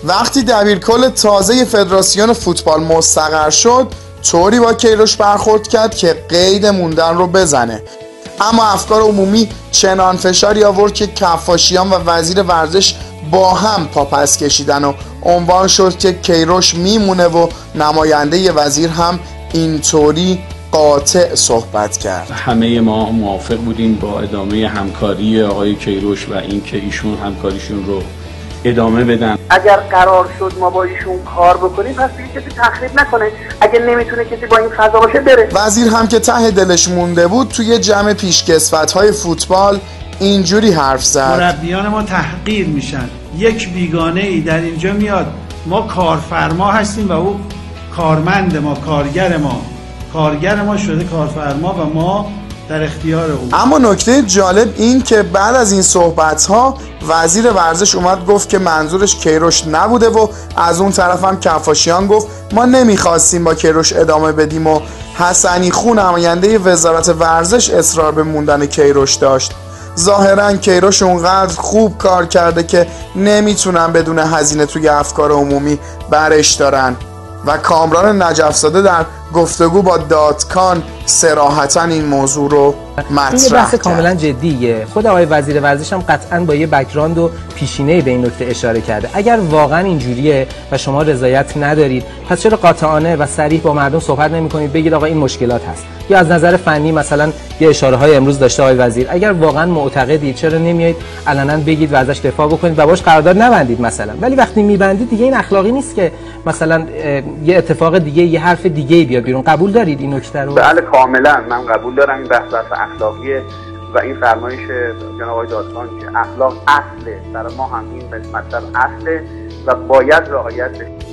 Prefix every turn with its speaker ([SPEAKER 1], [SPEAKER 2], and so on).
[SPEAKER 1] وقتی دبیرکل تازه فدراسیون فوتبال مستقر شد طوری با کیروش برخورد کرد که قید موندن رو بزنه، اما افکار عمومی چنان فشاری آورد که کفاشیان و وزیر ورزش با هم پاپس کشیدن و عنوان شد که کیروش میمونه و نماینده وزیر هم اینطوری قاطع صحبت کرد.
[SPEAKER 2] همه ما موافق بودیم با ادامه همکاری آقای کیروش و اینکه ایشون همکاریشون رو ادامه بدن.
[SPEAKER 3] اگر قرار شد ما با ایشون کار بکنیم پس دیگه کسی تخریب نکنه، اگه نمیتونه کسی با این فضا باشه بره.
[SPEAKER 1] وزیر هم که ته دلش مونده بود توی جمع پیشکسوت‌های فوتبال اینجوری حرف زد:
[SPEAKER 4] مربیان ما تحقیر میشن، یک بیگانه ای در اینجا میاد، ما کارفرما هستیم و او کارمند ما، کارگر ما شده کارفرما و ما در اختیار او.
[SPEAKER 1] اما نکته جالب این که بعد از این صحبت‌ها وزیر ورزش اومد گفت که منظورش کیروش نبوده و از اون طرف هم کفاشیان گفت ما نمیخواستیم با کیروش ادامه بدیم و حسنی خون نماینده وزارت ورزش اصرار به موندن کیروش داشت. ظاهراً کیروش اونقدر خوب کار کرده که نمیتونن بدون هزینه توی افکار عمومی برش دارن و کامران نجف‌زاده در گفتگو با دادکان صراحتاً این موضوع رو مطرح کرد.
[SPEAKER 5] این بحث کاملا جدیه. خود آقای وزیر ورزش هم قطعاً با یه بک‌گراند و پیشینه‌ای به این نکته اشاره کرده. اگر واقعاً اینجوریه و شما رضایت ندارید، پس چرا قاطعانه و صریح با مردم صحبت نمی‌کنید بگید آقا این مشکلات هست؟ یا از نظر فنی مثلا یه اشاره‌های امروز داشته آقای وزیر، اگر واقعاً معتقدید چرا نمیایید علنا بگید و ازش دفاع بکنید و باش قرارداد نبندید مثلا. ولی وقتی میبندید دیگه این اخلاقی نیست که مثلا یه اتفاق دیگه، یه حرف دیگه بیاد بیرون. قبول دارید این نکته رو؟
[SPEAKER 3] بله کاملا من قبول دارم. این بحث اخلاقیه و این فرمایش جناب آقای دادکان که اخلاق اصله، برای ما هم این مطلب اصله و باید رعایت بشه.